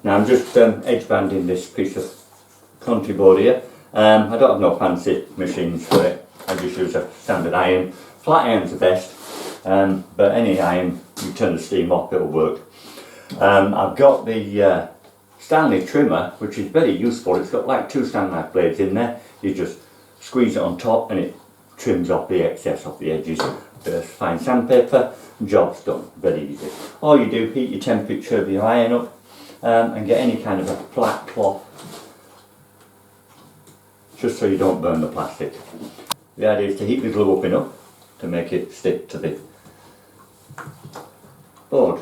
Now I'm just edge banding this piece of country board here. I don't have no fancy machines for it. I just use a standard iron. Flat iron's the best, but any iron, you turn the steam off, it'll work. I've got the Stanley trimmer, which is very useful. It's got like 2 stand knife blades in there. You just squeeze it on top and it trims off the excess off the edges. Bit of fine sandpaper, job's done. Very easy. All you do, heat your temperature of your iron up and get any kind of a flat cloth, just so you don't burn the plastic. The idea is to heat the glue up enough to make it stick to the board.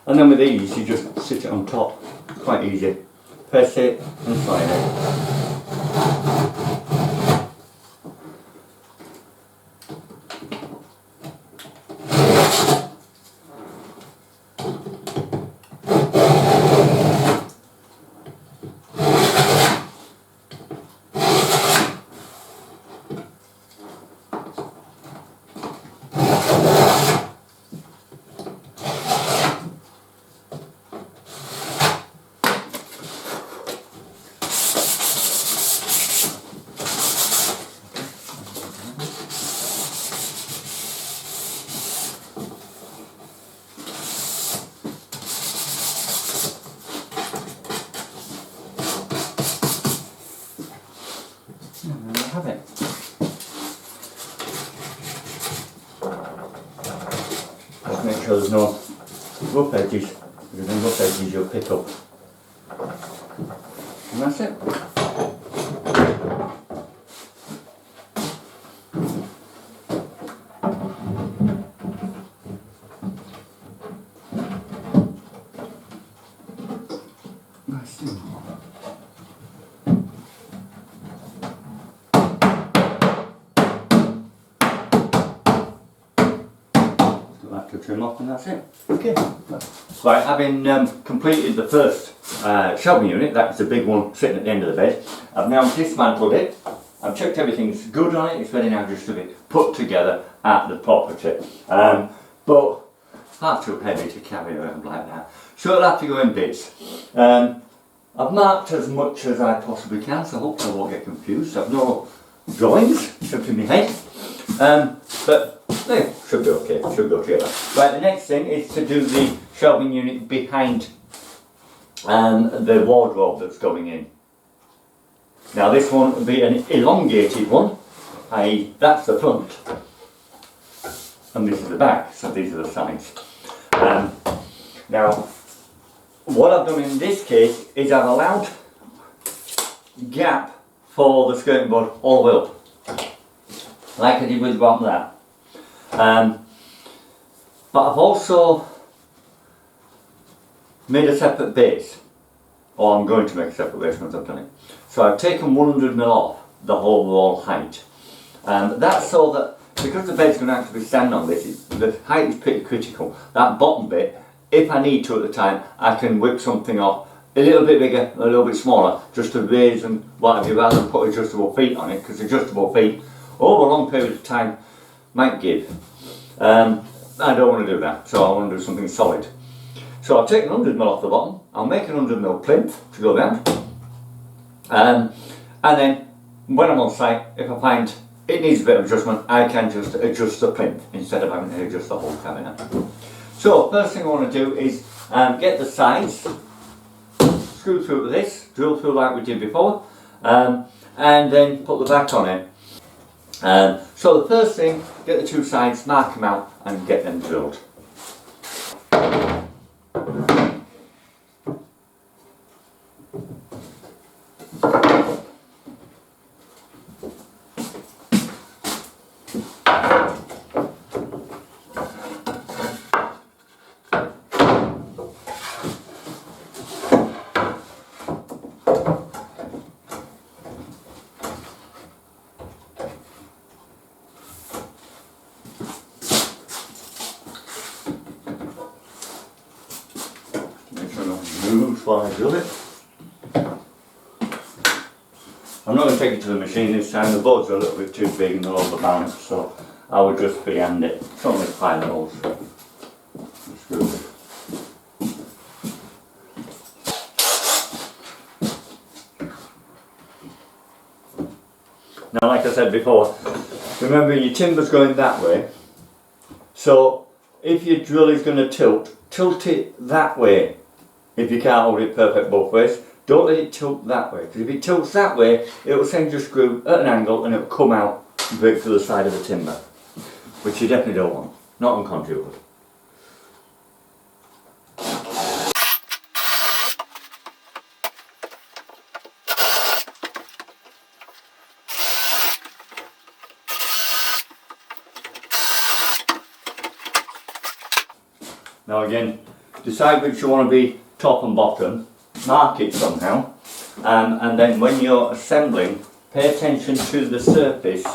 And then with these, you just sit it on top, quite easy. Press it and slide it. Have it. Just make sure there's no rough edges, because then rough edges you'll pick up. And that's it. To trim off, and that's it. Okay. Right, having completed the first shelving unit, that's the big one sitting at the end of the bed, I've now dismantled it. I've checked everything's good on it. It's ready now just to be put together at the property. But far too heavy to carry around like that, so it'll have to go in bits. I've marked as much as I possibly can, so hopefully I won't get confused. I've no drawings except in my head. But yeah, should be okay, should go together. Right, the next thing is to do the shelving unit behind the wardrobe that's going in. Now this one will be an elongated one, i.e. that's the front and this is the back, so these are the sides. Now what I've done in this case is I've allowed gap for the skirting board all the way up, like I did with the bottom there. But I've also made a separate base, or I'm going to make a separate base once I've done it. So I've taken 100mm off the whole wall height. That's so that, because the bed's going to actually stand on this, the height is pretty critical. That bottom bit, if I need to at the time, I can whip something off a little bit bigger, a little bit smaller, just to raise and what have you, rather than put adjustable feet on it, because adjustable feet over a long period of time might give. I don't want to do that, so I want to do something solid. So I've taken 100mm off the bottom. I'll make an 100mm plinth to go round, and then when I'm on site, if I find it needs a bit of adjustment, I can just adjust the plinth instead of having to adjust the whole cabinet. So first thing I want to do is get the sides, screw through with this, drill through like we did before, and then put the back on it. So the first thing, get the 2 sides, mark them out and get them drilled. drill it. I'm not going to take it to the machine this time, the boards are a little bit too big and they'll overbalance, so I would just freehand it. It's only 5 holes. That's good. Now, like I said before, remember your timber's going that way, so if your drill is going to tilt it that way. If you can't hold it perfect both ways, don't let it tilt that way, because if it tilts that way, it will send your screw at an angle and it will come out and break through the side of the timber, which you definitely don't want, not on conduit wood. Now again, decide which you want to be top and bottom, mark it somehow, and then when you're assembling, pay attention to the surface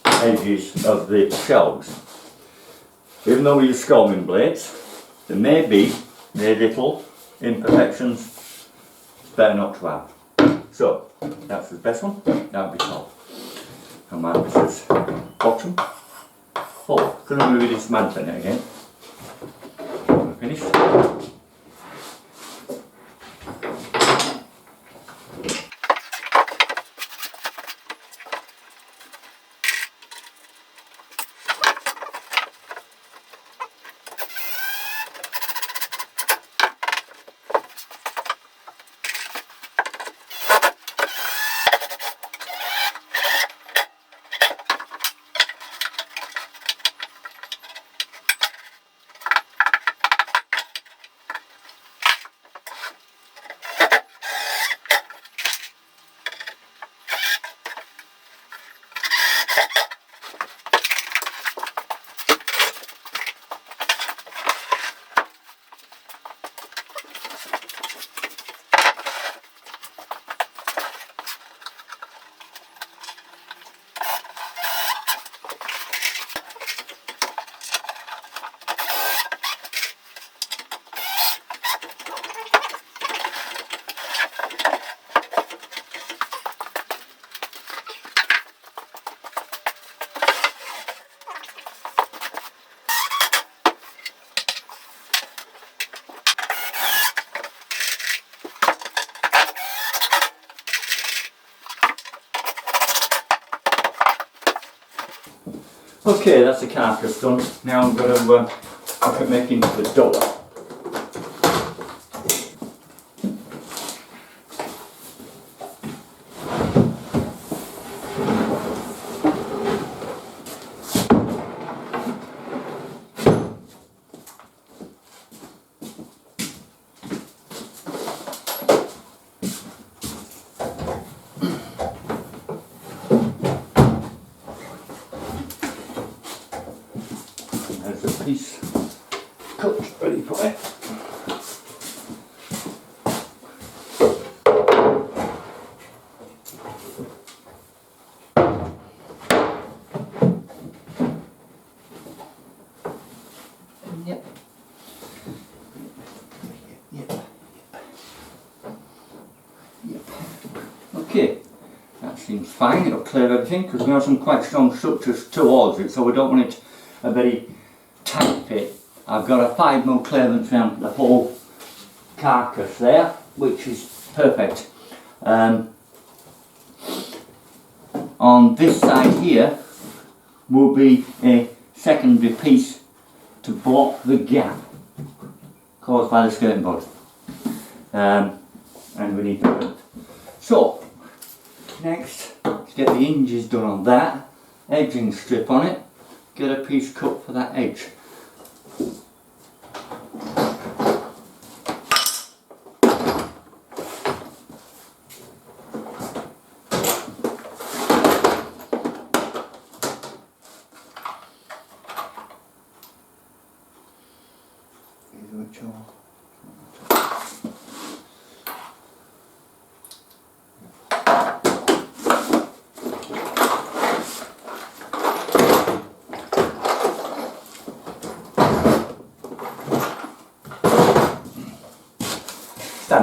edges of the shelves. Even though we use scoring blades, there may be little imperfections, it's better not to have. So, that's the best one, that would be top. And mark this as bottom. Oh, gonna be dismantling it again. Finished. Okay, that's the carcass done. Now I'm going to look at making the dough. There's a piece cut ready for it. Yep. Okay, that seems fine. It'll clear everything because we have some quite strong structures towards it, so we don't want it a very tight fit. I've got a 5mm clearance around the whole carcass there, which is perfect. On this side here will be a secondary piece to block the gap caused by the skirting board, and we need the width. So next, to get the hinges done on that, edging strip on it, get a piece cut for that edge.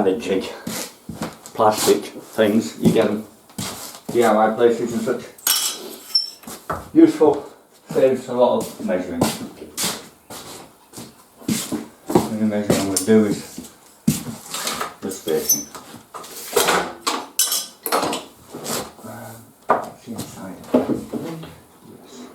standard jig, plastic things, you get them DIY places and such. Useful, saves a lot of measuring. The only measuring I'm going to do is the spacing. That's the inside. Yes.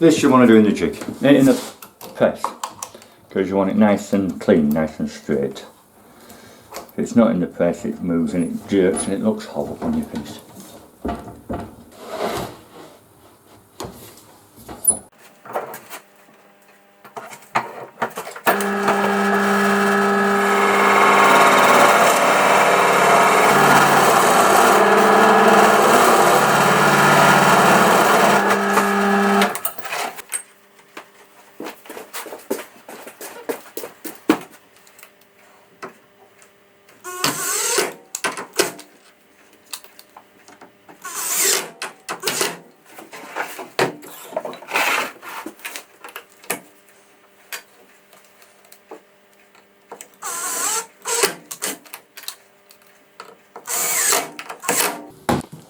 This you want to do in the jig, in the press, because you want it nice and clean, nice and straight. If it's not in the press, it moves and it jerks and it looks horrible when you finish.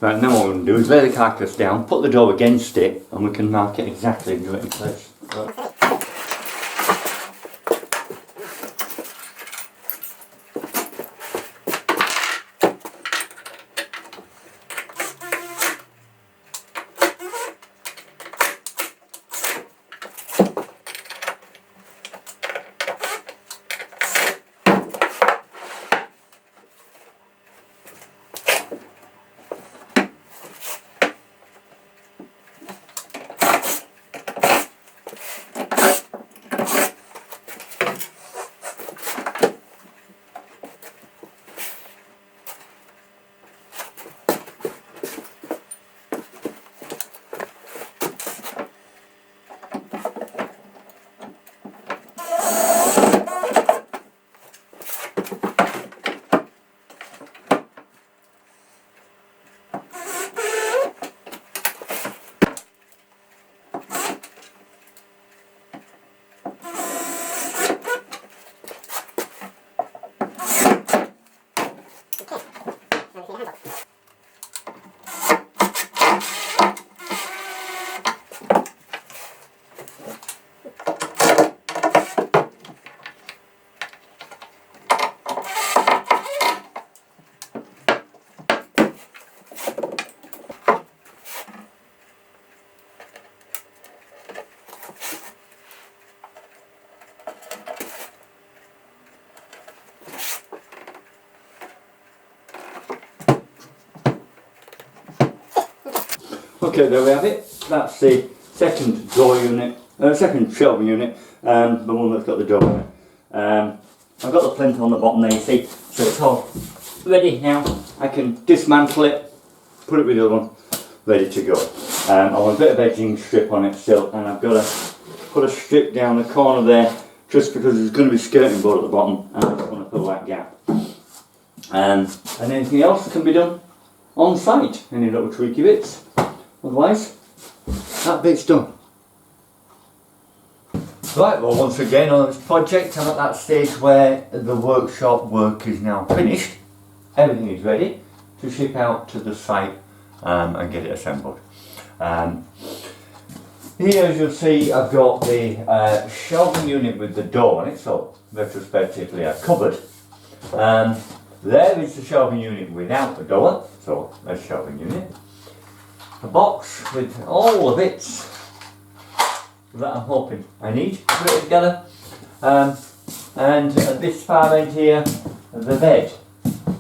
Right, now what we're going to do is lay the carcass down, put the door against it, and we can mark it exactly and do it in place. Okay, there we have it. That's the second door unit, second shelving unit, the one that's got the door in it. I've got the plinth on the bottom there, you see, so it's all ready now. I can dismantle it, put it with the other one, ready to go. I want a bit of edging strip on it still, and I've got to put a strip down the corner there, just because there's going to be skirting board at the bottom, and I just want to fill that gap. And anything else can be done on site, any little tweaky bits. Otherwise, that bit's done. Right, well, once again on this project, I'm at that stage where the workshop work is now finished. Everything is ready to ship out to the site and get it assembled. Here, as you'll see, I've got the shelving unit with the door on it, so retrospectively a cupboard. There is the shelving unit without the door, so a shelving unit. A box with all the bits that I'm hoping I need to put it together. And at this far end here, the bed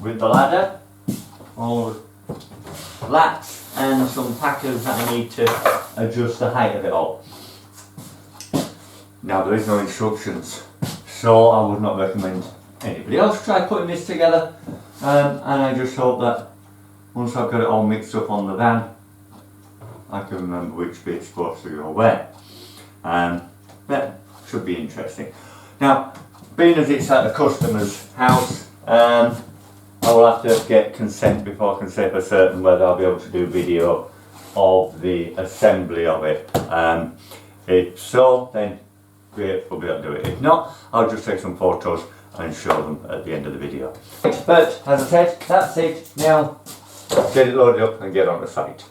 with the ladder, all the lats and some packers that I need to adjust the height of it all. Now there is no instructions, so I would not recommend anybody else try putting this together, and I just hope that once I've got it all mixed up on the van, I can remember which bit's supposed to go where. Yeah, should be interesting. Now, being as it's at the customer's house, I will have to get consent before I can say for certain whether I'll be able to do video of the assembly of it. If so, then great, we'll be able to do it. If not, I'll just take some photos and show them at the end of the video. But as I said, that's it. Now, get it loaded up and get on the site.